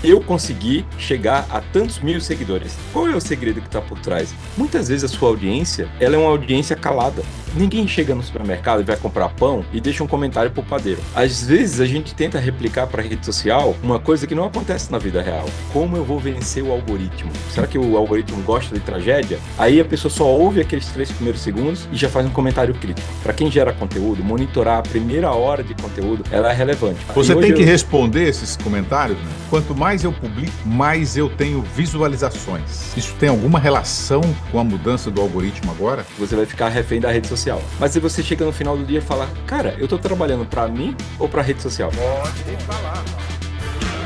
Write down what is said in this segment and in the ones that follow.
eu consegui chegar a tantos mil seguidores. Qual é o segredo que está por trás? Muitas vezes a sua audiência, ela é uma audiência calada. Ninguém chega no supermercado e vai comprar pão e deixa um comentário pro padeiro. Às vezes a gente tenta replicar para a rede social uma coisa que não acontece na vida real. Como eu vou vencer o algoritmo? Será que o algoritmo gosta de tragédia? Aí a pessoa só ouve aqueles 3 primeiros segundos e já faz um comentário crítico. Para quem gera conteúdo, monitorar a primeira hora de conteúdo, ela é relevante. Você tem que responder esses comentários, né? Quanto mais eu publico, mais eu tenho visualizações. Isso tem alguma relação com a mudança do algoritmo agora? Você vai ficar refém da rede social. Mas se você chega no final do dia e fala, cara, eu tô trabalhando para mim ou para a rede social? Pode falar.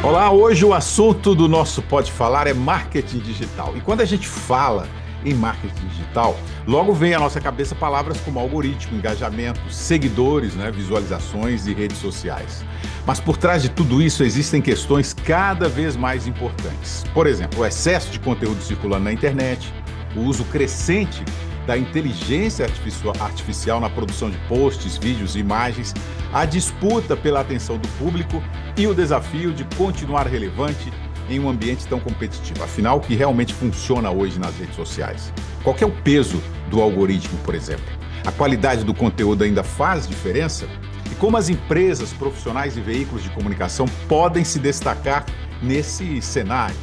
Olá, hoje o assunto do nosso Pode Falar é marketing digital. E quando a gente fala em marketing digital, logo vem à nossa cabeça palavras como algoritmo, engajamento, seguidores, né, visualizações e redes sociais. Mas por trás de tudo isso existem questões cada vez mais importantes. Por exemplo, o excesso de conteúdo circulando na internet, o uso crescente da inteligência artificial na produção de posts, vídeos e imagens, a disputa pela atenção do público e o desafio de continuar relevante em um ambiente tão competitivo. Afinal, o que realmente funciona hoje nas redes sociais? Qual que é o peso do algoritmo, por exemplo? A qualidade do conteúdo ainda faz diferença? E como as empresas, profissionais e veículos de comunicação podem se destacar nesse cenário?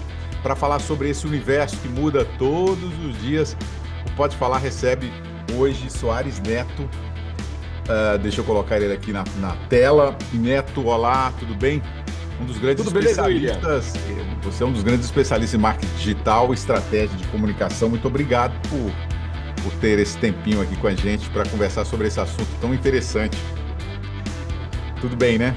Para falar sobre esse universo que muda todos os dias, o Pode Falar recebe hoje Soares Neto. Deixa eu colocar ele aqui na tela. Neto, olá, tudo bem? Um dos grandes especialistas, você é um dos grandes especialistas em marketing digital, estratégia de comunicação. Muito obrigado por ter esse tempinho aqui com a gente para conversar sobre esse assunto tão interessante. Tudo bem, né?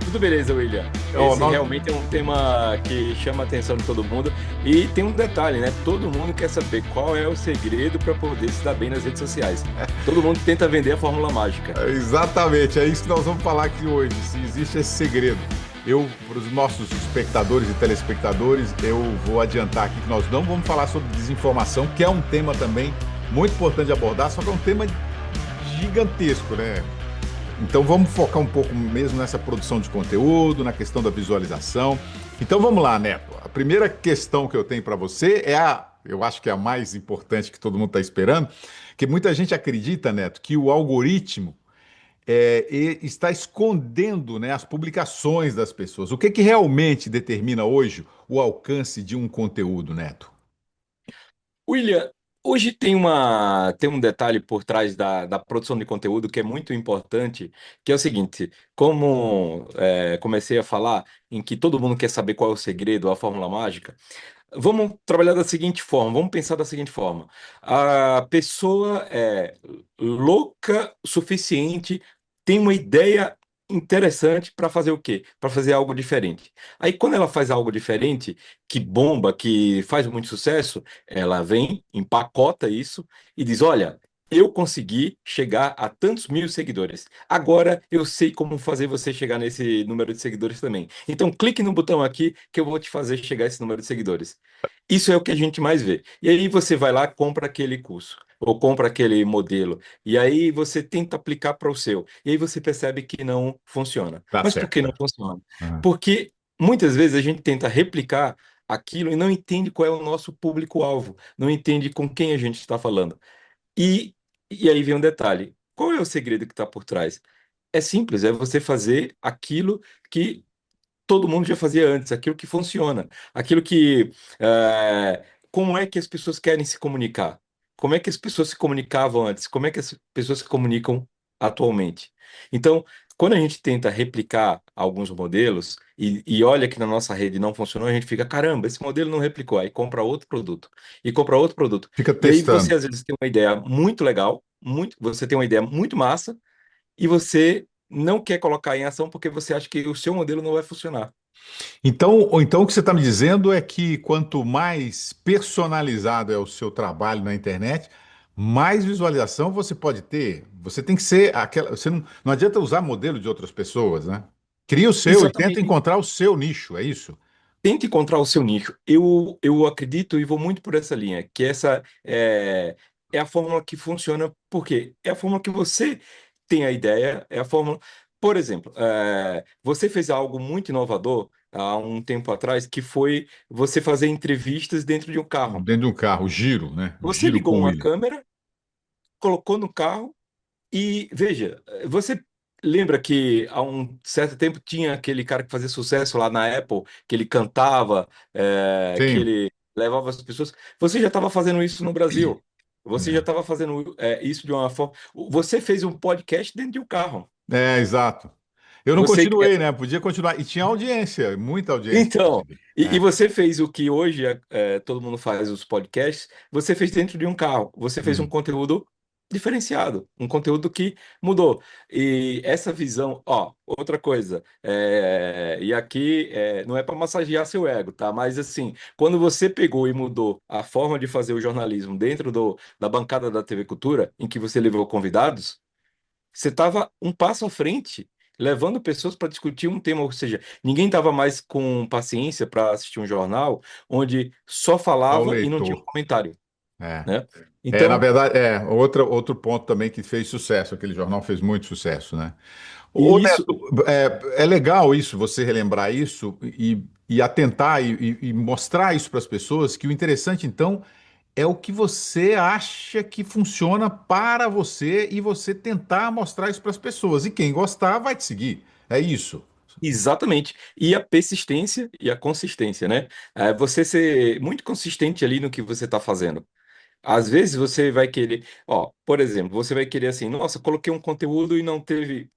Tudo beleza, William. Esse realmente é um tema que chama a atenção de todo mundo. E tem um detalhe, né? Todo mundo quer saber qual é o segredo para poder se dar bem nas redes sociais. Todo mundo tenta vender a fórmula mágica. Exatamente, é isso que nós vamos falar aqui hoje, se existe esse segredo. Para os nossos espectadores e telespectadores, eu vou adiantar aqui que nós não vamos falar sobre desinformação, que é um tema também muito importante de abordar, só que é um tema gigantesco, né? Então vamos focar um pouco mesmo nessa produção de conteúdo, na questão da visualização. Então vamos lá, Neto. A primeira questão que eu tenho para você eu acho que é a mais importante que todo mundo está esperando, que muita gente acredita, Neto, que o algoritmo está escondendo, né, as publicações das pessoas. O que realmente determina hoje o alcance de um conteúdo, Neto? William, hoje tem um detalhe por trás da produção de conteúdo que é muito importante, que é o seguinte, como comecei a falar, em que todo mundo quer saber qual é o segredo, a fórmula mágica, vamos trabalhar da seguinte forma, vamos pensar da seguinte forma. A pessoa é louca o suficiente, tem uma ideia interessante para fazer o quê? Para fazer algo diferente. Aí, quando ela faz algo diferente, que bomba, que faz muito sucesso, ela vem, empacota isso e diz: Olha, eu consegui chegar a tantos mil seguidores. Agora eu sei como fazer você chegar nesse número de seguidores também. Então, clique no botão aqui que eu vou te fazer chegar a esse número de seguidores. Isso é o que a gente mais vê. E aí você vai lá, compra aquele curso, ou compra aquele modelo, e aí você tenta aplicar para o seu. E aí você percebe que não funciona. Tá Mas por que certo. não funciona? Uhum. Porque muitas vezes a gente tenta replicar aquilo e não entende qual é o nosso público-alvo, não entende com quem a gente está falando. E, e aí vem um detalhe: qual é o segredo que está por trás? É simples, é você fazer aquilo que todo mundo já fazia antes, aquilo que funciona, aquilo que. Como é que as pessoas querem se comunicar? Como é que as pessoas se comunicavam antes? Como é que as pessoas se comunicam atualmente? Então, quando a gente tenta replicar alguns modelos e olha que na nossa rede não funcionou, a gente fica, caramba, esse modelo não replicou, aí compra outro produto e compra outro produto. Fica E aí testando. você às vezes tem uma ideia muito legal, você tem uma ideia muito massa e você não quer colocar em ação porque você acha que o seu modelo não vai funcionar. Então o que você está me dizendo é que quanto mais personalizado é o seu trabalho na internet, mais visualização você pode ter. Você tem que ser aquela. Você não adianta usar modelo de outras pessoas, né? Cria o seu e tenta Exatamente. encontrar o seu nicho, é isso? Tente encontrar o seu nicho. Eu acredito e vou muito por essa linha, que essa é a fórmula que funciona, porque é a fórmula que você tem a ideia, é a fórmula. Por exemplo, você fez algo muito inovador, há um tempo atrás, que foi você fazer entrevistas dentro de um carro. Dentro de um carro, o Giro, né? O Você Giro ligou com o uma William. câmera, colocou no carro e, veja, você lembra que há um certo tempo tinha aquele cara que fazia sucesso lá na Apple, que ele cantava, que Sim, ele levava as pessoas. Você já estava fazendo isso no Brasil. Você já estava fazendo isso de uma forma. Você fez um podcast dentro de um carro. exato. Eu não Você continuei, né? Podia continuar. E tinha audiência, muita audiência, Então, inclusive. e você fez o que hoje todo mundo faz os podcasts, você fez dentro de um carro, você fez um Hum. conteúdo diferenciado, um conteúdo que mudou. E essa visão, ó, outra coisa, e aqui não é para massagear seu ego, tá? Mas assim, quando você pegou e mudou a forma de fazer o jornalismo dentro da bancada da TV Cultura, em que você levou convidados, você estava um passo à frente, levando pessoas para discutir um tema, ou seja, ninguém estava mais com paciência para assistir um jornal onde só Só o falava e não tinha um leitor. comentário, É. né? Na Então, verdade, outro ponto também que fez sucesso, aquele jornal fez muito sucesso, né? Ô, e isso, Neto, é legal isso, você relembrar isso e atentar e mostrar isso para as pessoas, que o interessante, então, é o que você acha que funciona para você e você tentar mostrar isso para as pessoas. E quem gostar vai te seguir. É isso. exatamente. E a persistência e a consistência, né? Você ser muito consistente ali no que você está fazendo. Às vezes você vai querer, ó, por exemplo, você vai querer assim, nossa, coloquei um conteúdo e não teve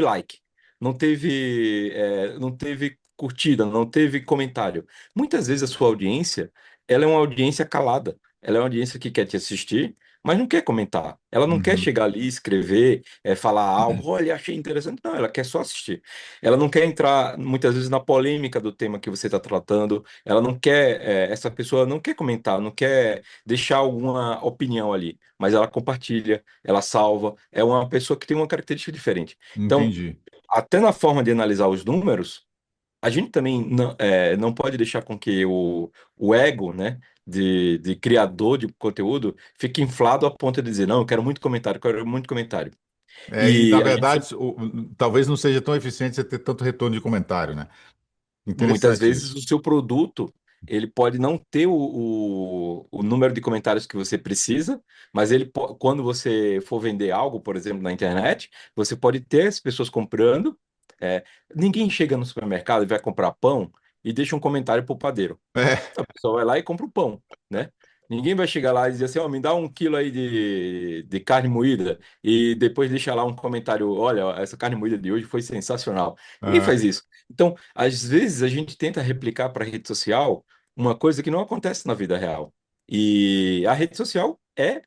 like, não teve curtida, não teve comentário. Muitas vezes a sua audiência, ela é uma audiência calada. Ela é uma audiência que quer te assistir, mas não quer comentar. Ela não quer Uhum. chegar ali, escrever, falar algo, olha, achei interessante. Não, ela quer só assistir. Ela não quer entrar muitas vezes na polêmica do tema que você está tratando. Ela não quer, essa pessoa não quer comentar, não quer deixar alguma opinião ali, mas ela compartilha, ela salva, é uma pessoa que tem uma característica diferente. Então, Entendi. até na forma de analisar os números, a gente também não pode deixar com que o ego, né, de criador de conteúdo fique inflado a ponto de dizer, não, eu quero muito comentário. E na E a gente verdade, talvez não seja tão eficiente você ter tanto retorno de comentário, né? muitas Interessante vezes isso. o seu produto ele pode não ter o número de comentários que você precisa, mas quando você for vender algo, por exemplo, na internet, você pode ter as pessoas comprando. é, Ninguém chega no supermercado e vai comprar pão e deixa um comentário para o padeiro. É, A pessoa vai lá e compra o pão, né? Ninguém vai chegar lá e dizer assim, ó, me dá 1 quilo aí de carne moída e depois deixa lá um comentário, olha, essa carne moída de hoje foi sensacional. Ninguém ah, faz isso. Então, às vezes a gente tenta replicar para a rede social uma coisa que não acontece na vida real. E a rede social é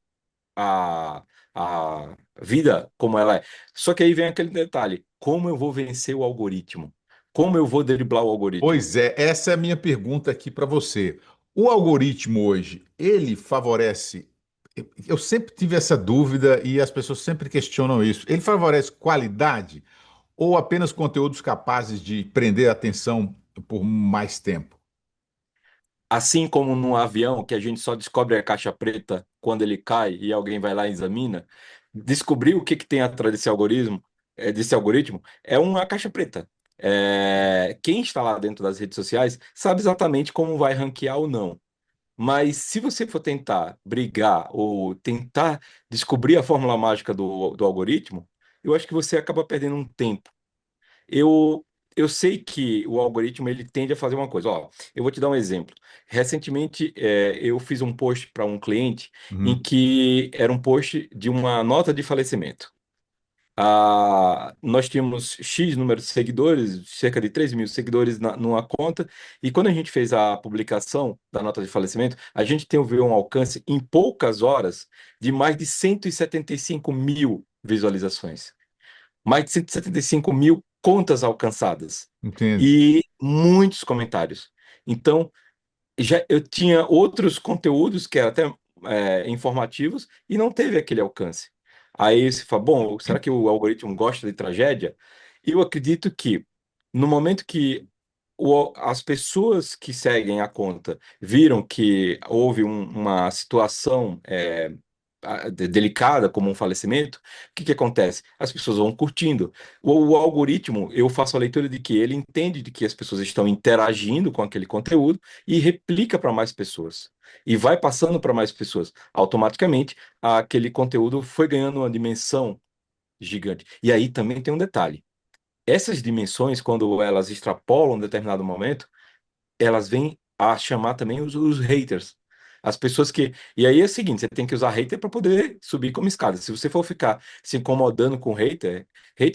a, a vida como ela é. Só que aí vem aquele detalhe, como eu vou vencer o algoritmo? Como eu vou driblar o algoritmo? pois é, essa é a minha pergunta aqui para você. O algoritmo hoje, ele favorece. Eu sempre tive essa dúvida e as pessoas sempre questionam isso. Ele favorece qualidade ou apenas conteúdos capazes de prender a atenção por mais tempo? Assim como no avião, que a gente só descobre a caixa preta quando ele cai e alguém vai lá e examina, descobrir o que tem atrás desse algoritmo, é uma caixa preta. Quem está lá dentro das redes sociais sabe exatamente como vai ranquear ou não. Mas se você for tentar brigar ou tentar descobrir a fórmula mágica do algoritmo, eu acho que você acaba perdendo um tempo. Eu sei que o algoritmo ele tende a fazer uma coisa. Ó, eu vou te dar um exemplo. Recentemente, eu fiz um post para um cliente em Uhum, que era um post de uma nota de falecimento. Nós tínhamos X número de seguidores, cerca de 3 mil seguidores numa conta, e quando a gente fez a publicação da nota de falecimento, a gente teve um alcance em poucas horas de mais de 175 mil visualizações, mais de 175 mil contas alcançadas entendo. e muitos comentários. Então, já eu tinha outros conteúdos que eram até informativos e não teve aquele alcance. Aí você fala, bom, será que o algoritmo gosta de tragédia? Eu acredito que no momento que as pessoas que seguem a conta viram que houve uma situação delicada, como um falecimento, o que que acontece? As pessoas vão curtindo. O algoritmo, eu faço a leitura de que ele entende de que as pessoas estão interagindo com aquele conteúdo e replica para mais pessoas. E vai passando para mais pessoas. Automaticamente, aquele conteúdo foi ganhando uma dimensão gigante. E aí também tem um detalhe. Essas dimensões, quando elas extrapolam um determinado momento, elas vêm a chamar também os haters. As pessoas que. E aí é o seguinte: você tem que usar hater para poder subir como escada. Se você for ficar se incomodando com hater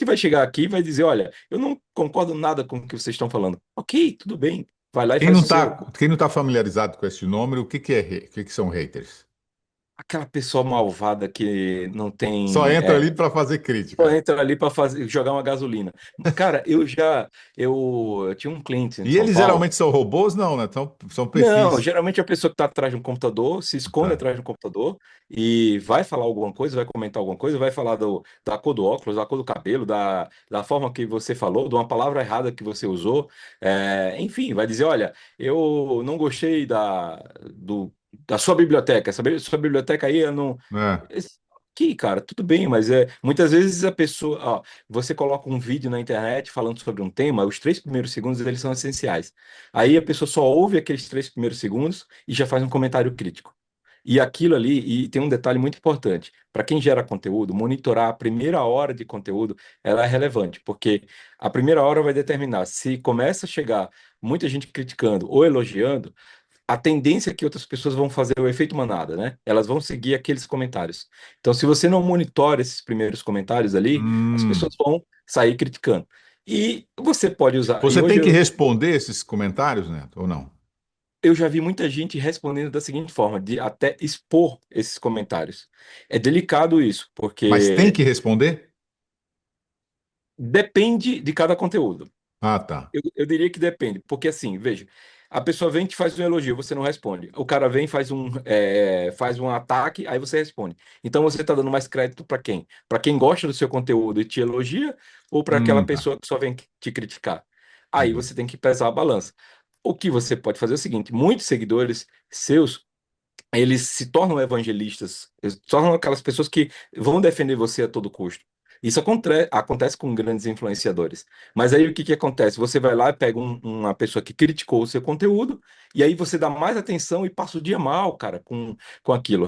vai chegar aqui e vai dizer: Olha, eu não concordo nada com o que vocês estão falando. Ok, tudo bem. Vai lá e faz o seu. Quem não tá familiarizado com esse nome, o que que são haters? Aquela pessoa malvada que não Só tem. entra ali para fazer Só crítica. entra ali para fazer, jogar uma gasolina. Cara, eu tinha um cliente em E São eles Paulo. geralmente são robôs? Não, né? São Não, perfis. geralmente a pessoa que está atrás de um computador se esconde Tá. atrás de um computador e vai falar alguma coisa, vai comentar alguma coisa, vai falar da cor do óculos, da cor do cabelo, da forma que você falou, de uma palavra errada que você usou. Enfim, vai dizer: Olha, eu não gostei da sua biblioteca. Sua biblioteca aí, eu não. É. Aqui, cara, tudo bem, mas muitas vezes a pessoa, ó, você coloca um vídeo na internet falando sobre um tema, os 3 primeiros segundos eles são essenciais. Aí a pessoa só ouve aqueles 3 primeiros segundos e já faz um comentário crítico. E aquilo ali, e tem um detalhe muito importante, para quem gera conteúdo, monitorar a primeira hora de conteúdo, ela é relevante, porque a primeira hora vai determinar se começa a chegar muita gente criticando ou elogiando, a tendência é que outras pessoas vão fazer o efeito manada, né? Elas vão seguir aqueles comentários. Então, se você não monitora esses primeiros comentários ali, as pessoas Hum. vão sair criticando. E você pode usar. E Você hoje tem que responder esses comentários, Neto, ou não? eu já vi muita gente respondendo da seguinte forma, de até expor esses comentários. É delicado isso, Mas tem porque que responder? depende de cada conteúdo. Ah, tá. Eu diria que depende, porque assim, veja, a pessoa vem e te faz um elogio, você não responde. O cara vem e faz um ataque, aí você responde. Então você está dando mais crédito para quem? Para quem gosta do seu conteúdo e te elogia, ou para aquela Tá. pessoa que só vem te criticar? Aí Entendi. você tem que pesar a balança. O que você pode fazer é o seguinte: muitos seguidores seus eles se tornam evangelistas, eles se tornam aquelas pessoas que vão defender você a todo custo. Isso acontece com grandes influenciadores. Mas aí o que que acontece? Você vai lá e pega uma pessoa que criticou o seu conteúdo, e aí você dá mais atenção e passa o dia mal, cara, com aquilo.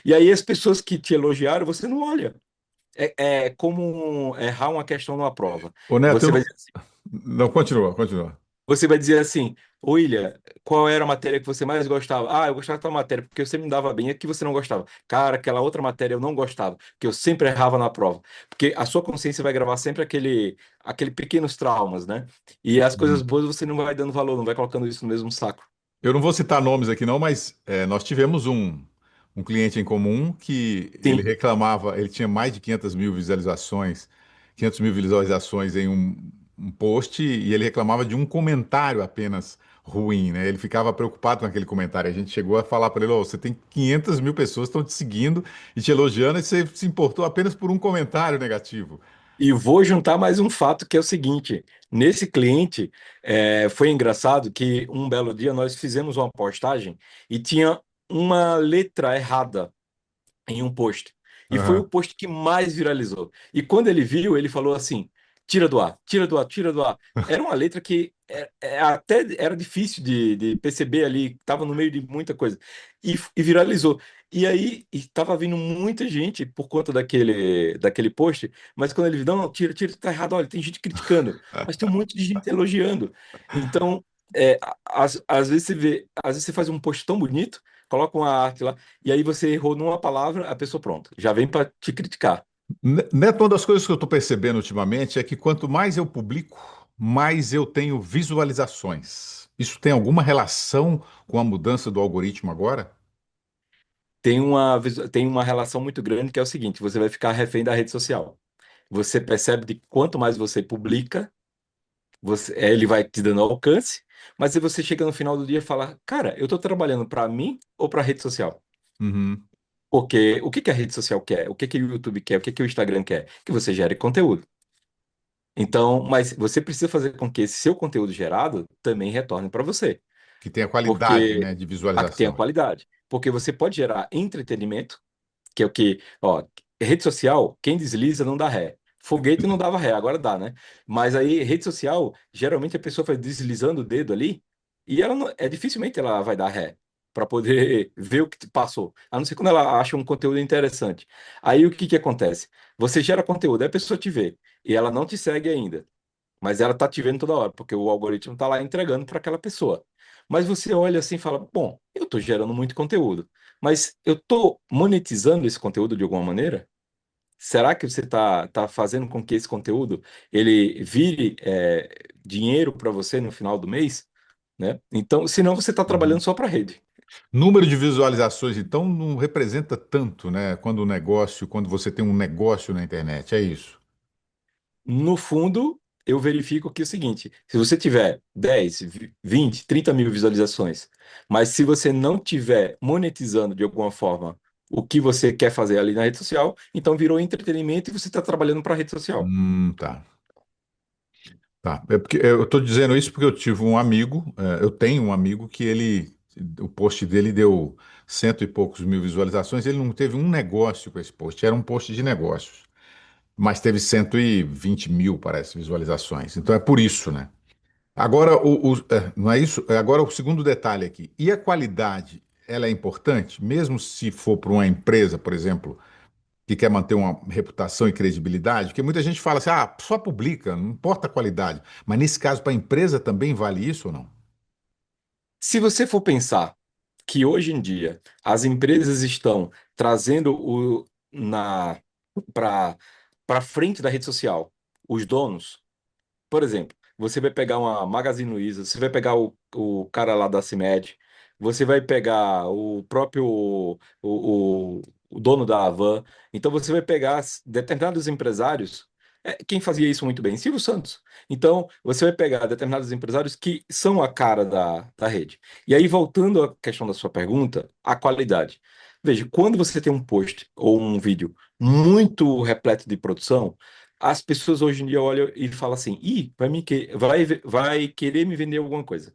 E aí as pessoas que te elogiaram, você não olha. É como errar uma questão numa prova. Ô, Neto, eu Você vai não. Não, continua, continua. você vai dizer assim: William, qual era a matéria que você mais gostava? Ah, eu gostava da matéria, porque você me dava bem. E a que você não gostava? Cara, aquela outra matéria eu não gostava, porque eu sempre errava na prova. Porque a sua consciência vai gravar sempre aquele pequenos traumas, né? E as coisas Hum. boas você não vai dando valor, não vai colocando isso no mesmo saco. Eu não vou citar nomes aqui não, mas nós tivemos um cliente em comum que ele Sim. reclamava, ele tinha mais de 500 mil visualizações, 500 mil visualizações em um post e ele reclamava de um comentário apenas ruim, né? Ele ficava preocupado com aquele comentário. A gente chegou a falar para ele, "Ô, você tem 500 mil pessoas que estão te seguindo e te elogiando e você se importou apenas por um comentário negativo." E vou juntar mais um fato que é o seguinte: nesse cliente, foi engraçado que um belo dia nós fizemos uma postagem e tinha uma letra errada em um post. E foi o Aham. post que mais viralizou. E quando ele viu, ele falou assim: tira do ar, tira do ar, tira do ar. Era uma letra que até era difícil de perceber ali, estava no meio de muita coisa. E viralizou. E aí estava vindo muita gente por conta daquele post, mas quando ele viu: não, tira, tira, tá errado, olha, tem gente criticando, mas tem um monte de gente elogiando. Então, às vezes você vê, às vezes você faz um post tão bonito, coloca uma arte lá, e aí você errou numa palavra, a pessoa pronto, já vem para te criticar. Neto, uma das coisas que eu estou percebendo ultimamente é que quanto mais eu publico, mais eu tenho visualizações. Isso tem alguma relação com a mudança do algoritmo agora? Tem uma relação muito grande que é o seguinte: você vai ficar refém da rede social. Você percebe de quanto mais você publica, ele vai te dando alcance, mas se você chega no final do dia e fala: Cara, eu estou trabalhando para mim ou para a rede social? Uhum. Porque o que que a rede social quer? O que que o YouTube quer? O que que o Instagram quer? Que você gere conteúdo. Então, mas você precisa fazer com que esse seu conteúdo gerado também retorne para você. Que tem a qualidade, Porque né, de a que tem a visualização. qualidade. Porque você pode gerar entretenimento, que é o que, ó, rede social, quem desliza não dá ré. Foguete não dava ré, agora dá, né? Mas aí, rede social, geralmente a pessoa vai deslizando o dedo ali e ela não, dificilmente ela vai dar ré para poder ver o que passou. A não ser quando ela acha um conteúdo interessante. Aí o que que acontece? Você gera conteúdo, aí a pessoa te vê e ela não te segue ainda. Mas ela tá te vendo toda hora, porque o algoritmo tá lá entregando para aquela pessoa. Mas você olha assim e fala: bom, eu tô gerando muito conteúdo, mas eu tô monetizando esse conteúdo de alguma maneira? Será que você tá fazendo com que esse conteúdo ele vire dinheiro para você no final do mês? Né? Então, senão você está trabalhando Uhum. só para a rede. Número de visualizações, então, não representa tanto, né? Quando você tem um negócio na internet, é isso. No fundo, eu verifico que é o seguinte: se você tiver 10, 20, 30 mil visualizações, mas se você não tiver monetizando de alguma forma o que você quer fazer ali na rede social, então virou entretenimento e você está trabalhando para a rede social. Tá. Tá. É porque eu estou dizendo isso porque eu tive um amigo, eu tenho um amigo que o post dele deu cento e poucos mil visualizações. Ele não teve um negócio com esse post, era um post de negócios, mas teve 120 mil, parece, visualizações. Então é por isso, né? Agora, não é isso? Agora, o segundo detalhe aqui. E a qualidade, ela é importante? Mesmo se for para uma empresa, por exemplo, que quer manter uma reputação e credibilidade? Porque muita gente fala assim, ah, só publica, não importa a qualidade. Mas nesse caso, para a empresa também vale isso ou não? Se você for pensar que hoje em dia as empresas estão trazendo para frente da rede social os donos. Por exemplo, você vai pegar uma Magazine Luiza, você vai pegar o cara lá da CIMED, você vai pegar o próprio o dono da Havan. Então você vai pegar determinados empresários. Quem fazia isso muito bem? Silvio Santos. Então você vai pegar determinados empresários que são a cara da rede. E aí, voltando à questão da sua pergunta, a qualidade. Veja, quando você tem um post ou um vídeo muito repleto de produção, as pessoas hoje em dia olham e falam assim: ih, vai querer me vender alguma coisa.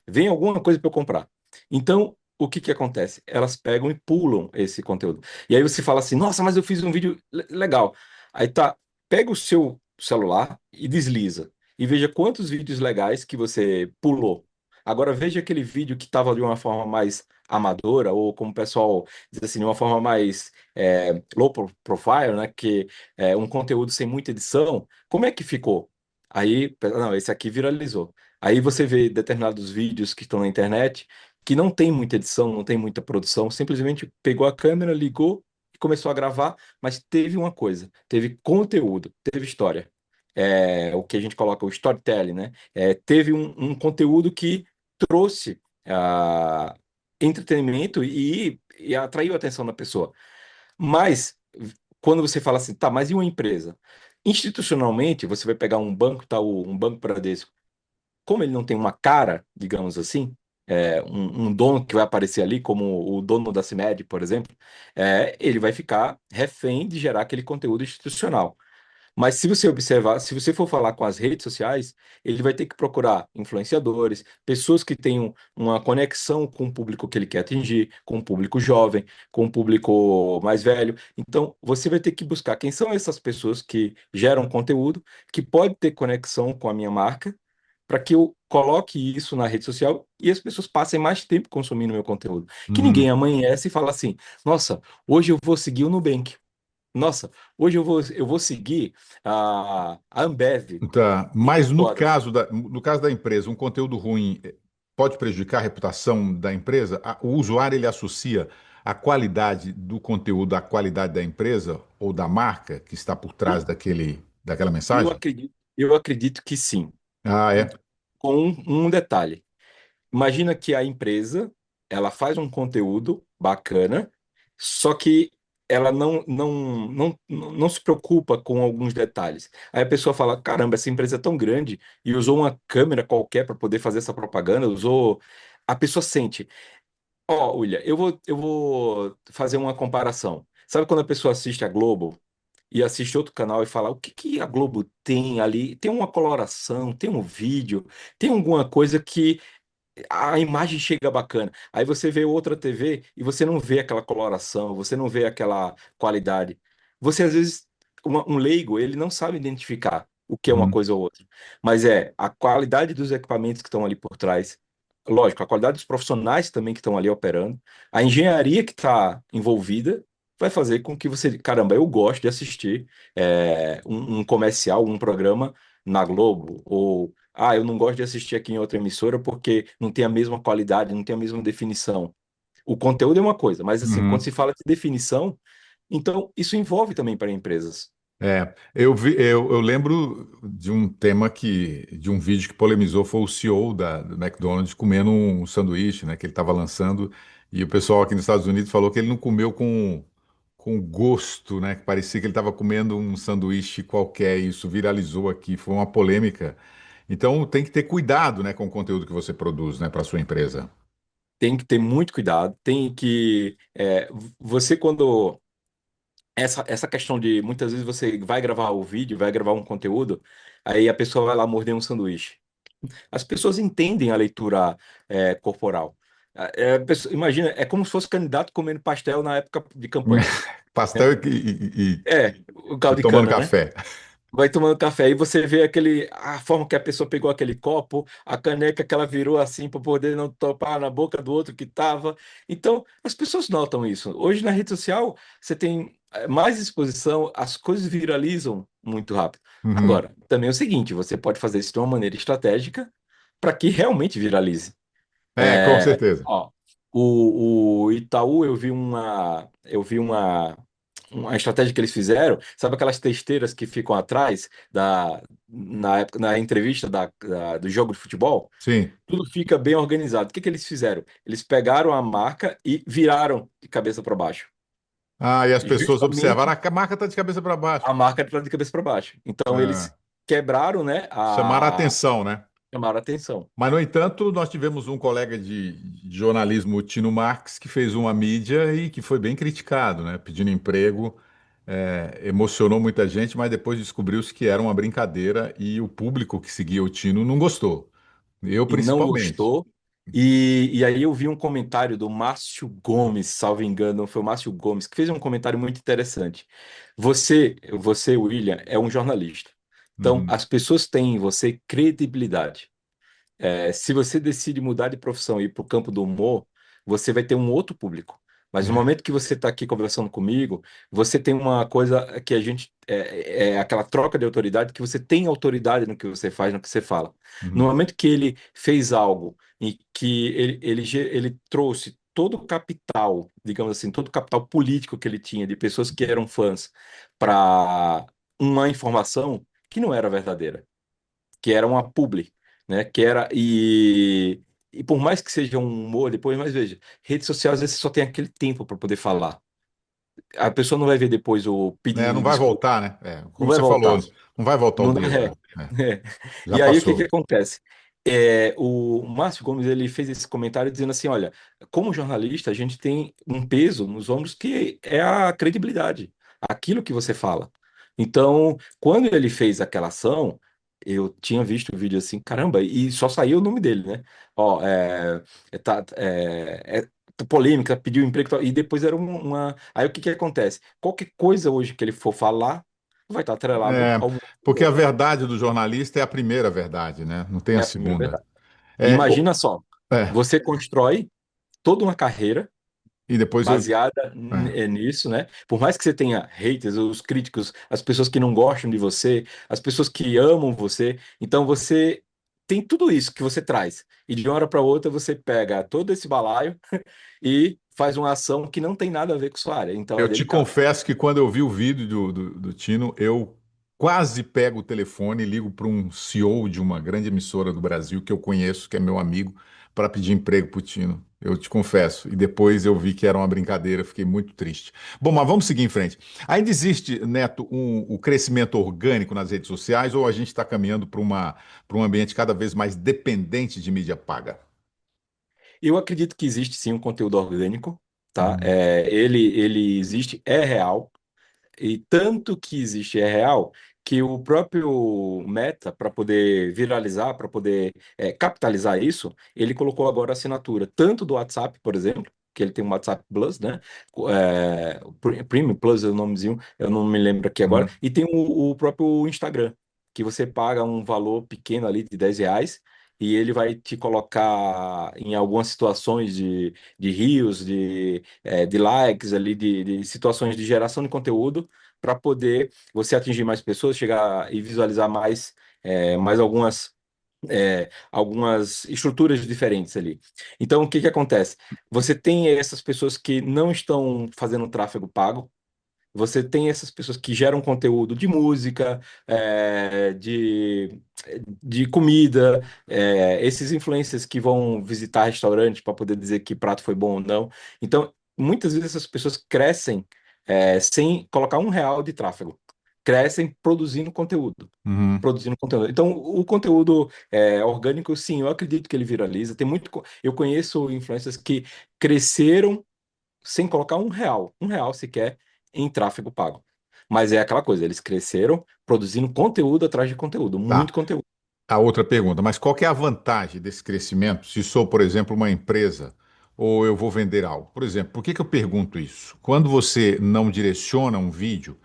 Vem alguma coisa para eu comprar. Então, o que que acontece? Elas pegam e pulam esse conteúdo. E aí você fala assim: nossa, mas eu fiz um vídeo legal. Aí tá, pega o seu celular e desliza. E veja quantos vídeos legais que você pulou. Agora veja aquele vídeo que estava de uma forma mais amadora, ou como o pessoal diz assim, de uma forma mais low profile, né? Que é um conteúdo sem muita edição. Como é que ficou? Aí, não, esse aqui viralizou. Aí você vê determinados vídeos que estão na internet que não tem muita edição, não tem muita produção, simplesmente pegou a câmera, ligou e começou a gravar, mas teve uma coisa, teve conteúdo, teve história. O que a gente coloca o storytelling, né? Teve um conteúdo que trouxe entretenimento e atraiu a atenção da pessoa. Mas quando você fala assim, tá, mas e uma empresa? Institucionalmente, você vai pegar um banco, tá, um banco Bradesco, como ele não tem uma cara, digamos assim, um dono que vai aparecer ali, como o dono da CIMED, por exemplo, ele vai ficar refém de gerar aquele conteúdo institucional. Mas se você observar, se você for falar com as redes sociais, ele vai ter que procurar influenciadores, pessoas que tenham uma conexão com o público que ele quer atingir, com o público jovem, com o público mais velho. Então, você vai ter que buscar quem são essas pessoas que geram conteúdo, que pode ter conexão com a minha marca, para que eu coloque isso na rede social e as pessoas passem mais tempo consumindo meu conteúdo. Que ninguém Uhum. amanhece e fala assim: nossa, hoje eu vou seguir o Nubank. Nossa, hoje eu vou seguir a Ambev. Tá. E Mas agora? no caso da empresa, um conteúdo ruim pode prejudicar a reputação da empresa? O usuário ele associa a qualidade do conteúdo à qualidade da empresa ou da marca que está por Eu, trás daquela eu mensagem? acredito, eu acredito que sim, Ah, é. com um detalhe. Imagina que a empresa ela faz um conteúdo bacana, só que ela não se preocupa com alguns detalhes. Aí a pessoa fala: caramba, essa empresa é tão grande e usou uma câmera qualquer para poder fazer essa propaganda, usou. A pessoa sente. Ó, William, eu vou fazer uma comparação. Sabe quando a pessoa assiste a Globo e assiste outro canal e fala: o que que a Globo tem ali? Tem uma coloração, tem um vídeo, tem alguma coisa que a imagem chega bacana. Aí você vê outra TV e você não vê aquela coloração, você não vê aquela qualidade. Você, às vezes, um leigo, ele não sabe identificar o que é uma Uhum. coisa ou outra. Mas é a qualidade dos equipamentos que estão ali por trás. Lógico, a qualidade dos profissionais também que estão ali operando. A engenharia que está envolvida vai fazer com que você, caramba, eu gosto de assistir um comercial, um programa na Globo, ou eu não gosto de assistir aqui em outra emissora porque não tem a mesma qualidade, não tem a mesma definição. O conteúdo é uma coisa, mas assim, quando Uhum. se fala de definição, então isso envolve também para empresas. Eu lembro de um tema de um vídeo que polemizou, foi o CEO do McDonald's comendo um sanduíche, né, que ele estava lançando, e o pessoal aqui nos Estados Unidos falou que ele não comeu com gosto, né, que parecia que ele estava comendo um sanduíche qualquer, e isso viralizou aqui, foi uma polêmica. Então tem que ter cuidado, né, com o conteúdo que você produz, né, para sua empresa. Tem que ter muito cuidado, tem que você quando essa questão de muitas vezes você vai gravar o vídeo, vai gravar um conteúdo, aí a pessoa vai lá morder um sanduíche. As pessoas entendem a leitura corporal. Imagina, é como se fosse candidato comendo pastel na época de campanha, Pastel né? O e caldo de tomando cana, né? café. Vai tomando café e você vê a forma que a pessoa pegou aquele copo, a caneca que ela virou assim para poder não topar na boca do outro que estava. Então, as pessoas notam isso. Hoje na rede social você tem mais exposição, as coisas viralizam muito rápido. Uhum. Agora, também é o seguinte, você pode fazer isso de uma maneira estratégica para que realmente viralize. É, com certeza. Ó, o Itaú, uma estratégia que eles fizeram, sabe aquelas testeiras que ficam atrás na época, na entrevista do jogo de futebol? Sim. Tudo fica bem organizado. O que que eles fizeram? Eles pegaram a marca e viraram de cabeça para baixo. Ah, e as pessoas observaram, Justamente a marca está de cabeça para baixo. a marca está de cabeça para baixo. Então eles Ah, quebraram, né, chamaram a atenção, né? chamaram a atenção. Mas, no entanto, nós tivemos um colega de jornalismo, o Tino Marx, que fez uma mídia e que foi bem criticado, né? Pedindo emprego, emocionou muita gente, mas depois descobriu-se que era uma brincadeira e o público que seguia o Tino não gostou. Eu, E não principalmente. gostou. E aí eu vi um comentário do Márcio Gomes, salvo engano, foi o Márcio Gomes, que fez um comentário muito interessante. Você, William, é um jornalista. Então, Uhum, as pessoas têm em você credibilidade. Se você decide mudar de profissão e ir para o campo do humor, você vai ter um outro público. Mas no momento que você está aqui conversando comigo, você tem uma coisa que a gente é aquela troca de autoridade, que você tem autoridade no que você faz, no que você fala. No uhum, momento que ele fez algo e que ele trouxe todo o capital, digamos assim, todo o capital político que ele tinha de pessoas que eram fãs para uma informação que não era verdadeira, que era uma publi, né? E por mais que seja um humor depois, mas veja, rede social às vezes você só tem aquele tempo para poder falar. A pessoa não vai ver depois o não pedido de vai desculpa, voltar, né? não Como vai você falou, voltar, não vai voltar o não dá dedo, ré. né? É. Já E aí o que que passou. acontece? O Márcio Gomes ele fez esse comentário dizendo assim, olha, como jornalista a gente tem um peso nos ombros que é a credibilidade, aquilo que você fala. Então, quando ele fez aquela ação, eu tinha visto o vídeo assim, caramba, e só saiu o nome dele, né? Ó, polêmica, pediu emprego, e depois era uma. Aí o que que acontece? Qualquer coisa hoje que ele for falar vai estar atrelado É, ao mundo do porque a humor. verdade do jornalista é a primeira verdade, né? Não tem a É a primeira segunda. verdade. É, Imagina só, é, você constrói toda uma carreira e depois eu. baseada É, nisso, né? Por mais que você tenha haters, os críticos, as pessoas que não gostam de você, as pessoas que amam você, então você tem tudo isso que você traz. E de uma hora para outra você pega todo esse balaio e faz uma ação que não tem nada a ver com sua área. Então é eu te delicado. confesso que quando eu vi o vídeo do Tino, eu quase pego o telefone e ligo para um CEO de uma grande emissora do Brasil que eu conheço, que é meu amigo, para pedir emprego para o Tino. Eu te confesso. E depois eu vi que era uma brincadeira, fiquei muito triste. Bom, mas vamos seguir em frente. Ainda existe, Neto, o crescimento orgânico nas redes sociais ou a gente está caminhando para um ambiente cada vez mais dependente de mídia paga? Eu acredito que existe sim um conteúdo orgânico, tá? Uhum. Ele existe, é real. E tanto que existe é real que o próprio Meta, para poder viralizar, para poder capitalizar isso, ele colocou agora a assinatura tanto do WhatsApp, por exemplo, que ele tem um WhatsApp Plus, né? Premium Plus é o nomezinho, eu não me lembro aqui agora, Uhum. e tem o próprio Instagram, que você paga um valor pequeno ali de R$ 10 e ele vai te colocar em algumas situações de reels, de likes ali, de situações de geração de conteúdo para poder você atingir mais pessoas, chegar e visualizar mais algumas estruturas diferentes ali. Então, o que que acontece? Você tem essas pessoas que não estão fazendo tráfego pago, você tem essas pessoas que geram conteúdo de música, de comida, esses influencers que vão visitar restaurante para poder dizer que prato foi bom ou não. Então, muitas vezes essas pessoas crescem, sem colocar R$ 1 de tráfego. Crescem produzindo conteúdo. Uhum. Produzindo conteúdo. Então, o conteúdo orgânico, sim, eu acredito que ele viraliza. Eu conheço influencers que cresceram sem colocar R$ 1 sequer em tráfego pago. Mas é aquela coisa, eles cresceram produzindo conteúdo atrás de conteúdo, muito Tá. conteúdo. A outra pergunta, mas qual que é a vantagem desse crescimento se sou, por exemplo, uma empresa ou eu vou vender algo? Por exemplo, por que que eu pergunto isso? Quando você não direciona um vídeo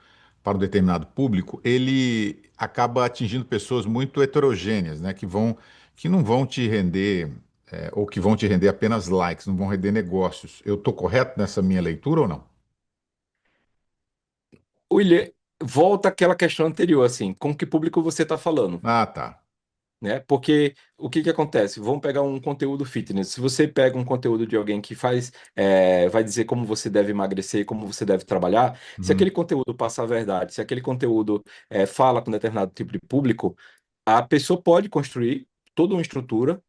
para um determinado público, ele acaba atingindo pessoas muito heterogêneas, né, que não vão te render, ou que vão te render apenas likes, não vão render negócios. Eu estou correto nessa minha leitura ou não? William, volta àquela questão anterior, assim, com que público você está falando? Ah, tá. Né? Porque o que que acontece? Vamos pegar um conteúdo fitness. Se você pega um conteúdo de alguém que vai dizer como você deve emagrecer, como você deve trabalhar, se aquele Uhum, conteúdo passa a verdade, se aquele conteúdo fala com determinado tipo de público, a pessoa pode construir toda uma estrutura,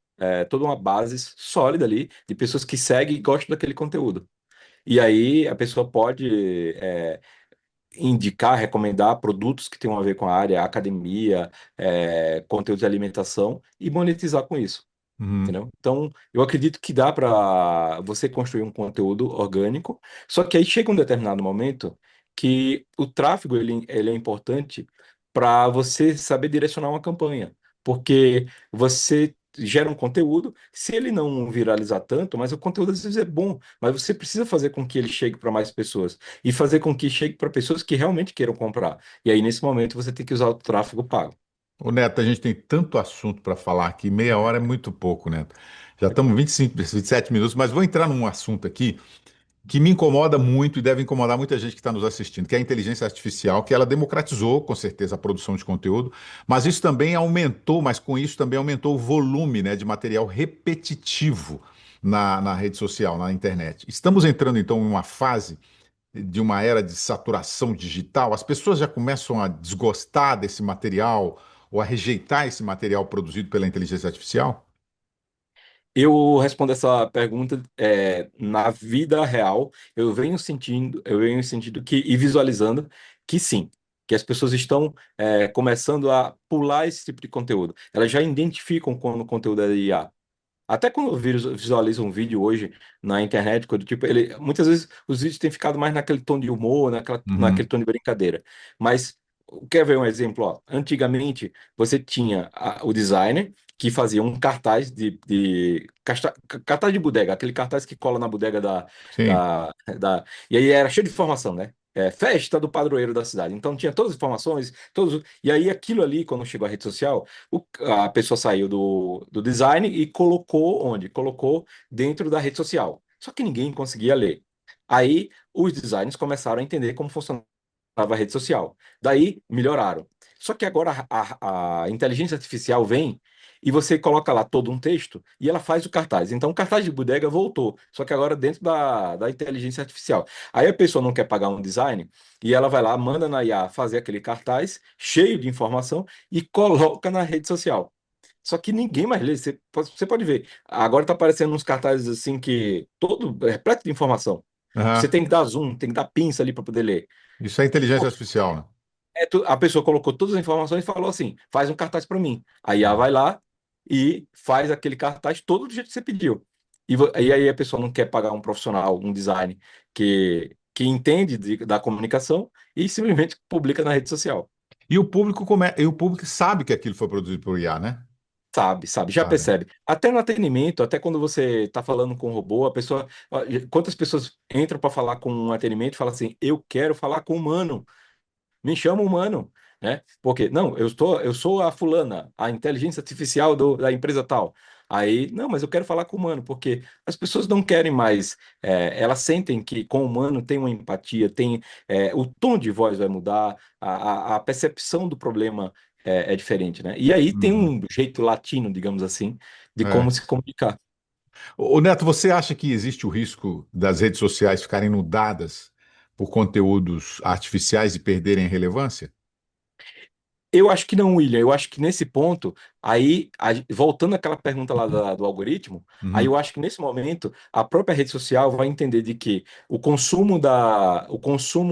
toda uma base sólida ali de pessoas que seguem e gostam daquele conteúdo. E aí a pessoa pode indicar, recomendar produtos que tenham a ver com a área, academia, conteúdo de alimentação e monetizar com isso. uhum, Entendeu? Então, eu acredito que dá para você construir um conteúdo orgânico, só que aí chega um determinado momento que o tráfego ele é importante para você saber direcionar uma campanha, porque você gera um conteúdo, se ele não viralizar tanto, mas o conteúdo às vezes é bom, mas você precisa fazer com que ele chegue para mais pessoas e fazer com que chegue para pessoas que realmente queiram comprar. E aí, nesse momento, você tem que usar o tráfego pago. Ô Neto, a gente tem tanto assunto para falar aqui, meia hora é muito pouco, Neto. Já estamos 25, 27 minutos, mas vou entrar num assunto aqui que me incomoda muito e deve incomodar muita gente que está nos assistindo, que é a inteligência artificial, que ela democratizou, com certeza, a produção de conteúdo, mas isso também aumentou, mas com isso também aumentou o volume, né, de material repetitivo na rede social, na internet. Estamos entrando, então, em uma fase de uma era de saturação digital, as pessoas já começam a desgostar desse material ou a rejeitar esse material produzido pela inteligência artificial? Eu respondo essa pergunta na vida real. Eu venho sentindo que e visualizando que sim, que as pessoas estão começando a pular esse tipo de conteúdo. Elas já identificam quando o conteúdo é IA. Até quando eu visualizo um vídeo hoje na internet, quando, tipo, muitas vezes os vídeos têm ficado mais naquele tom de humor, naquele Uhum, tom de brincadeira. Mas, quer ver um exemplo? Ó? Antigamente, você tinha o designer que fazia um cartaz cartaz de bodega, aquele cartaz que cola na bodega sim. e aí era cheio de informação, né? Festa do padroeiro da cidade. Então tinha todas as informações, e aí aquilo ali, quando chegou à rede social, a pessoa saiu do design e colocou onde? Colocou dentro da rede social. Só que ninguém conseguia ler. Aí os designers começaram a entender como funcionava a rede social. Daí melhoraram. Só que agora a inteligência artificial vem e você coloca lá todo um texto e ela faz o cartaz. Então o cartaz de bodega voltou, só que agora dentro da inteligência artificial. Aí a pessoa não quer pagar um design e ela vai lá, manda na IA fazer aquele cartaz cheio de informação e coloca na rede social. Só que ninguém mais lê. Você pode ver. Agora tá aparecendo uns cartazes assim que todo repleto de informação. Você Aham. tem que dar zoom, tem que dar pinça ali para poder ler. Isso é inteligência artificial, né? A pessoa colocou todas as informações e falou assim: faz um cartaz para mim. A IA Uhum. vai lá e faz aquele cartaz todo do jeito que você pediu. E aí a pessoa não quer pagar um profissional, um design que entende da comunicação e simplesmente publica na rede social. E o público sabe que aquilo foi produzido por IA, né? Sabe, sabe, já Sabe. percebe. Até no atendimento, até quando você está falando com um robô, a pessoa. Ó, quantas pessoas entram para falar com um atendimento e falam assim: eu quero falar com um humano, me chama humano, né? Porque, não, eu sou a fulana, a inteligência artificial da empresa tal. Aí, não, mas eu quero falar com o humano, porque as pessoas não querem mais, elas sentem que com o humano tem uma empatia, tem, o tom de voz vai mudar, a percepção do problema é diferente, né? E aí tem Uhum. um jeito latino, digamos assim, de como É. se comunicar. Ô Neto, você acha que existe o risco das redes sociais ficarem nudadas por conteúdos artificiais e perderem a relevância? Eu acho que não, William. Eu acho que nesse ponto, aí, voltando àquela pergunta lá do algoritmo, aí Uhum. eu acho que nesse momento a própria rede social vai entender de que o consumo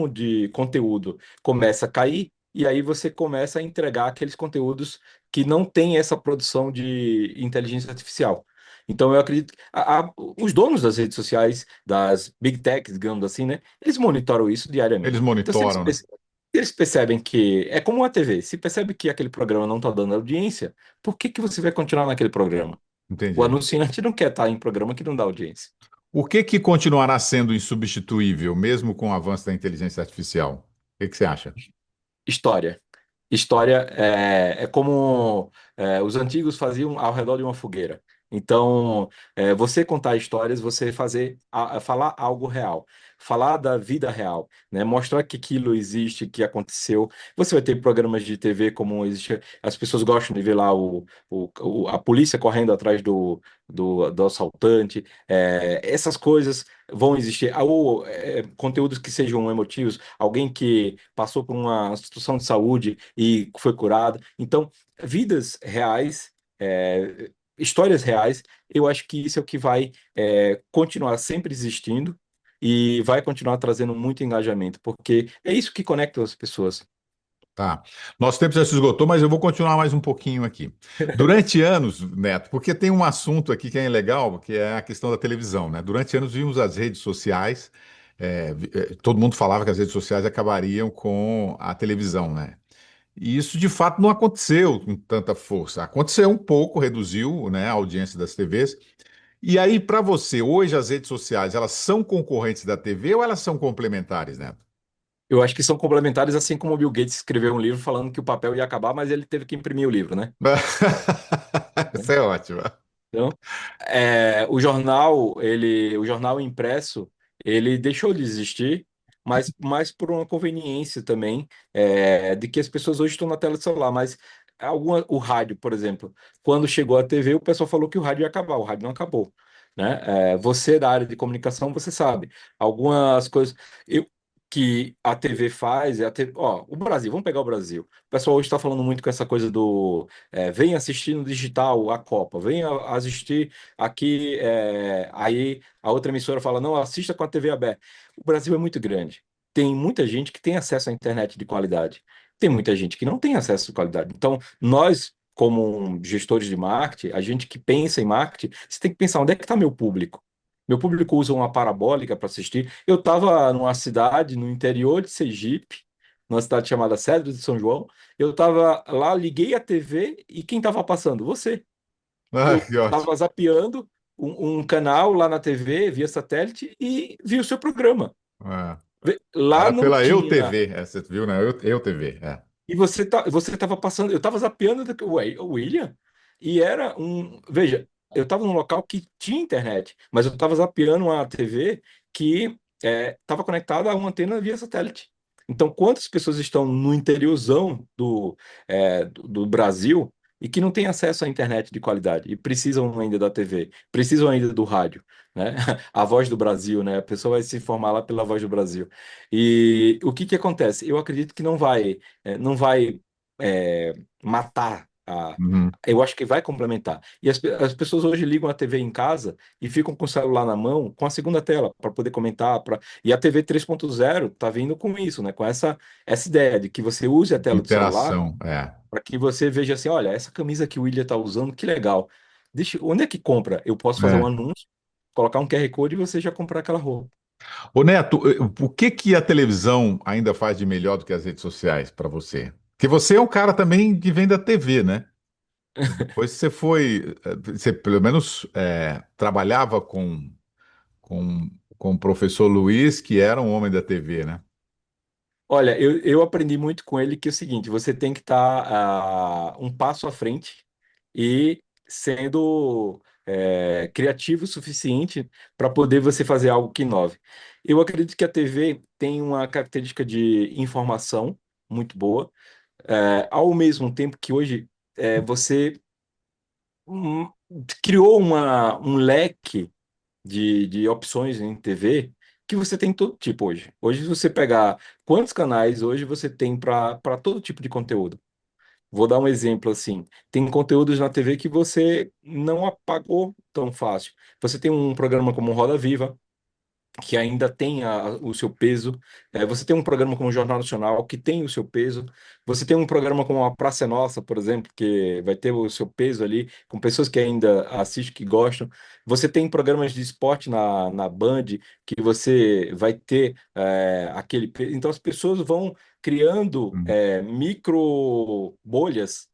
de conteúdo começa a cair, e aí você começa a entregar aqueles conteúdos que não têm essa produção de inteligência artificial. Então, eu acredito que os donos das redes sociais, das big techs, digamos assim, né? Eles monitoram isso Eles diariamente. Então, se eles monitoram, né? eles percebem que é como a TV, se percebe que aquele programa não está dando audiência, por que que você vai continuar naquele programa? O Entendi. anunciante não quer estar em programa que não dá audiência. O que que continuará sendo insubstituível, mesmo com o avanço da inteligência artificial? O que que você acha? História. História é como os antigos faziam ao redor de uma fogueira. Então, você contar histórias, você falar algo real, falar da vida real, né? Mostrar que aquilo existe, que aconteceu. Você vai ter programas de TV como existe, as pessoas gostam de ver lá a polícia correndo atrás do assaltante. Essas coisas vão existir. Ou conteúdos que sejam emotivos, alguém que passou por uma situação de saúde e foi curada. Então, vidas reais, histórias reais, eu acho que isso é o que vai continuar sempre existindo e vai continuar trazendo muito engajamento, porque é isso que conecta as pessoas. Tá. Nosso tempo já se esgotou, mas eu vou continuar mais um pouquinho aqui. Durante anos, Neto, porque tem um assunto aqui que é legal, que é a questão da televisão, né? Durante anos vimos as redes sociais, todo mundo falava que as redes sociais acabariam com a televisão, né? E isso de fato não aconteceu com tanta força. Aconteceu um pouco, reduziu, né, a audiência das TVs. E aí, para você, hoje as redes sociais, elas são concorrentes da TV ou elas são complementares, Neto? Eu acho que são complementares, assim como o Bill Gates escreveu um livro falando que o papel ia acabar, mas ele teve que imprimir o livro, né? Isso é ótimo. Então, o jornal impresso, ele deixou de existir, mas mais por uma conveniência também, de que as pessoas hoje estão na tela do celular. Mas o rádio, por exemplo, quando chegou a TV, o pessoal falou que o rádio ia acabar, o rádio não acabou, né? Você da área de comunicação, você sabe, algumas coisas que a TV faz, o Brasil, vamos pegar o Brasil. O pessoal hoje está falando muito com essa coisa do vem assistir no digital a Copa, vem assistir aqui. Aí a outra emissora fala: não, assista com a TV aberta. O Brasil é muito grande. Tem muita gente que tem acesso à internet de qualidade. Tem muita gente que não tem acesso de qualidade. Então, nós, como gestores de marketing, a gente que pensa em marketing, você tem que pensar onde é que está meu público. Meu público usa uma parabólica para assistir. Eu estava numa cidade no interior de Sergipe, numa cidade chamada Cedro de São João. Eu tava lá, liguei a TV e quem tava passando? Você. Ah, Eu que ótimo. tava zapeando um canal lá na TV, via satélite, e vi o seu programa. É. Lá Era não pela Eu tinha. TV, você viu, né? Eu TV. É. E você tava passando, eu tava zapeando o William, e era um. Veja, eu tava num local que tinha internet, mas eu tava zapeando uma TV que estava conectada a uma antena via satélite. Então, quantas pessoas estão no interiorzão do Brasil e que não têm acesso à internet de qualidade e precisam ainda da TV, precisam ainda do rádio, né? A Voz do Brasil, né? A pessoa vai se informar lá pela Voz do Brasil. E o que que acontece? Eu acredito que não vai matar a. Uhum. Eu acho que vai complementar. E as pessoas hoje ligam a TV em casa e ficam com o celular na mão, com a segunda tela, para poder comentar. E a TV 3.0 está vindo com isso, né? Com essa ideia de que você use a tela do celular Interação, é. para que você veja assim: olha, essa camisa que o William está usando, que legal. Onde é que compra? Eu posso fazer um É. anúncio, colocar um QR Code e você já comprar aquela roupa. Ô Neto, o que que a televisão ainda faz de melhor do que as redes sociais para você? Que você é um cara também que vem da TV, né? Depois você foi, você pelo menos trabalhava com o professor Luiz, que era um homem da TV, né? Olha, eu aprendi muito com ele que é o seguinte, você tem que estar um passo à frente e sendo criativo o suficiente para poder você fazer algo que inove. Eu acredito que a TV tem uma característica de informação muito boa, ao mesmo tempo que hoje você hum, criou um leque de opções em TV que você tem todo tipo hoje. Hoje, se você pegar quantos canais hoje você tem para todo tipo de conteúdo. Vou dar um exemplo assim. Tem conteúdos na TV que você não apagou tão fácil. Você tem um programa como Roda Viva, que ainda tem o seu peso. Você tem um programa como o Jornal Nacional, que tem o seu peso. Você tem um programa como a Praça é Nossa, por exemplo, que vai ter o seu peso ali, com pessoas que ainda assistem, que gostam. Você tem programas de esporte na Band, que você vai ter aquele peso. Então, as pessoas vão criando Hum. micro bolhas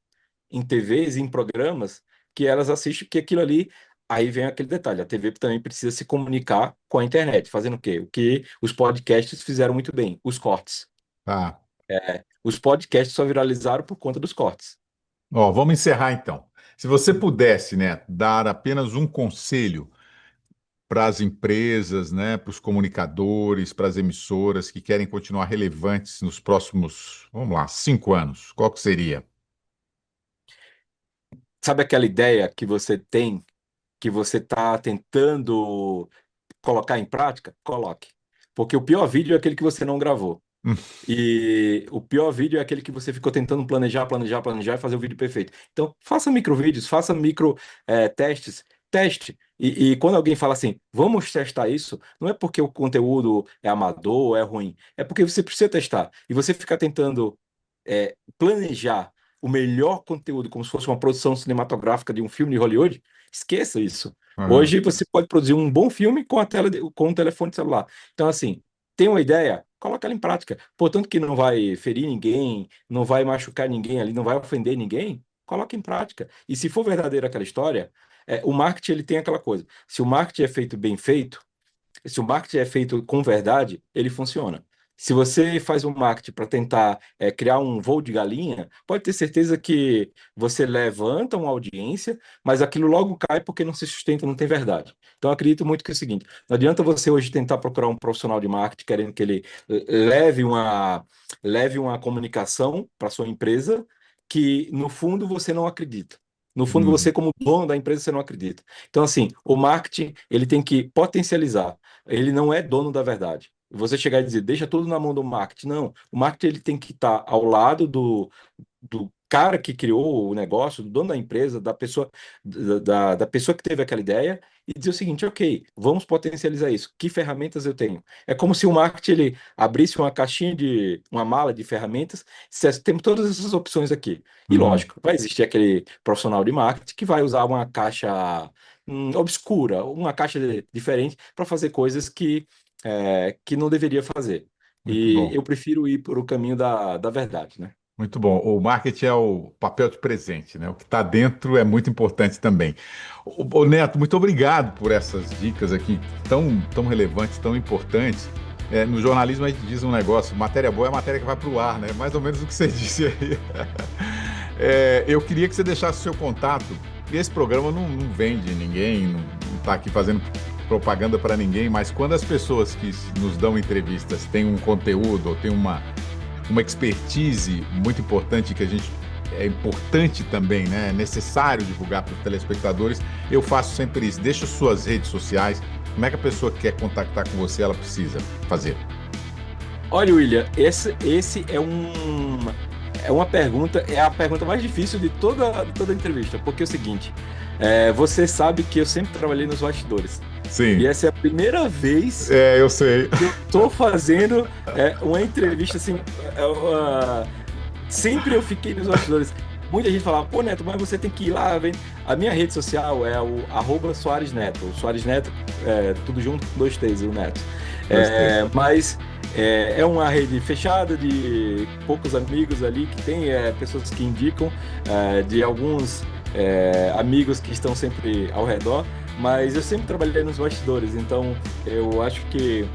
em TVs, em programas, que elas assistem, que aquilo ali. Aí vem aquele detalhe, a TV também precisa se comunicar com a internet, fazendo o quê? O que os podcasts fizeram muito bem, os cortes. Tá. Os podcasts só viralizaram por conta dos cortes. Ó, vamos encerrar então. Se você pudesse, né, dar apenas um conselho para as empresas, né, para os comunicadores, para as emissoras que querem continuar relevantes nos próximos, vamos lá, 5 anos, qual que seria? Sabe aquela ideia que você tem, que você está tentando colocar em prática? Coloque. Porque o pior vídeo é aquele que você não gravou. E o pior vídeo é aquele que você ficou tentando planejar e fazer o vídeo perfeito. Então, faça microvídeos, faça micro testes, teste. E quando alguém fala assim, vamos testar isso, não é porque o conteúdo é amador, é ruim, é porque você precisa testar. E você ficar tentando planejar o melhor conteúdo, como se fosse uma produção cinematográfica de um filme de Hollywood, esqueça isso. Aham. Hoje você pode produzir um bom filme com a tela com um telefone celular. Então, assim, tem uma ideia? Coloca ela em prática. Portanto, que não vai ferir ninguém, não vai machucar ninguém ali, não vai ofender ninguém, coloca em prática. E se for verdadeira aquela história, o marketing ele tem aquela coisa. Se o marketing é feito bem feito, se o marketing é feito com verdade, ele funciona. Se você faz um marketing para tentar criar um voo de galinha, pode ter certeza que você levanta uma audiência, mas aquilo logo cai porque não se sustenta, não tem verdade. Então, eu acredito muito que é o seguinte: não adianta você hoje tentar procurar um profissional de marketing querendo que ele leve uma comunicação para sua empresa que, no fundo, você não acredita. No fundo, Hum. você, como dono da empresa, você não acredita. Então, assim, o marketing, ele tem que potencializar. Ele não é dono da verdade. Você chegar e dizer, deixa tudo na mão do marketing. Não, o marketing ele tem que estar ao lado do cara que criou o negócio, do dono da empresa, da pessoa, da pessoa que teve aquela ideia, e dizer o seguinte, ok, vamos potencializar isso. Que ferramentas eu tenho? É como se o marketing ele abrisse uma caixinha uma mala de ferramentas, e dissesse, temos todas essas opções aqui. E Uhum. lógico, vai existir aquele profissional de marketing que vai usar uma caixa obscura, uma caixa diferente para fazer coisas que não deveria fazer. Muito E bom. eu prefiro ir por o caminho da verdade, né? Muito bom. O marketing é o papel de presente, né? O que está dentro é muito importante também. Ô, Neto, muito obrigado por essas dicas aqui tão relevantes, tão importantes. No jornalismo a gente diz um negócio, matéria boa é matéria que vai para o ar, né? Mais ou menos o que você disse aí. Eu queria que você deixasse o seu contato. Esse programa não vende ninguém, não está aqui fazendo propaganda para ninguém, mas quando as pessoas que nos dão entrevistas têm um conteúdo ou têm uma expertise muito importante que a gente é importante também, né? É necessário divulgar para os telespectadores. Eu faço sempre isso. Deixa suas redes sociais. Como é que a pessoa que quer contactar com você, ela precisa fazer? Olha, William, esse é uma pergunta, é a pergunta mais difícil de toda entrevista, porque é o seguinte, você sabe que eu sempre trabalhei nos bastidores, e Sim, essa é a primeira vez eu sei. que eu tô fazendo uma entrevista assim, sempre eu fiquei nos bastidores. Muita gente falava, pô, Neto, mas você tem que ir lá, vem. A minha rede social é o @Soares Neto. O Soares Neto, tudo junto com dois T's, o Neto. Gostei. Mas é uma rede fechada de poucos amigos ali que tem, pessoas que indicam, de alguns amigos que estão sempre ao redor, mas eu sempre trabalhei nos bastidores, então eu acho que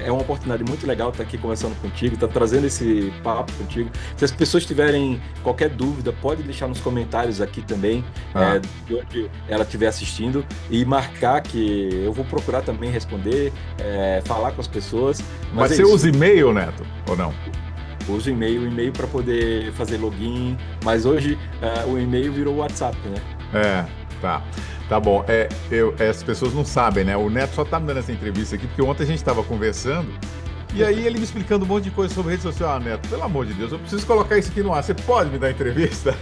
é uma oportunidade muito legal estar aqui conversando contigo, estar trazendo esse papo contigo. Se as pessoas tiverem qualquer dúvida, pode deixar nos comentários aqui também, Ah. de onde ela estiver assistindo, e marcar que eu vou procurar também responder, falar com as pessoas. Mas Mas é você isso. usa e-mail, Neto, ou não? Uso e-mail para poder fazer login, mas hoje o e-mail virou WhatsApp, né? É, tá. Tá bom. As pessoas não sabem, né? O Neto só tá me dando essa entrevista aqui, porque ontem a gente estava conversando, e aí ele me explicando um monte de coisa sobre rede social. Ah, Neto, pelo amor de Deus, eu preciso colocar isso aqui no ar. Você pode me dar entrevista?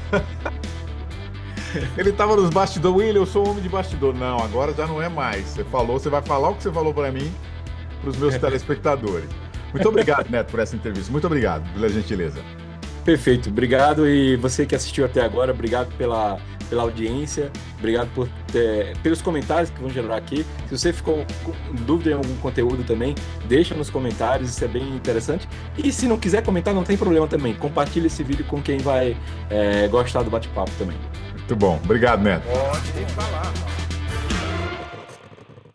Ele tava nos bastidores. William, eu sou um homem de bastidor. Não, agora já não é mais. Você falou, você vai falar o que você falou para mim, para os meus telespectadores. Muito obrigado, Neto, por essa entrevista. Muito obrigado, pela gentileza. Perfeito, obrigado. E você que assistiu até agora, obrigado pela audiência, obrigado pelos comentários que vão gerar aqui. Se você ficou com dúvida em algum conteúdo também, deixa nos comentários, isso é bem interessante. E se não quiser comentar, não tem problema também. Compartilha esse vídeo com quem vai gostar do bate-papo também. Muito bom. Obrigado, Neto. Pode falar.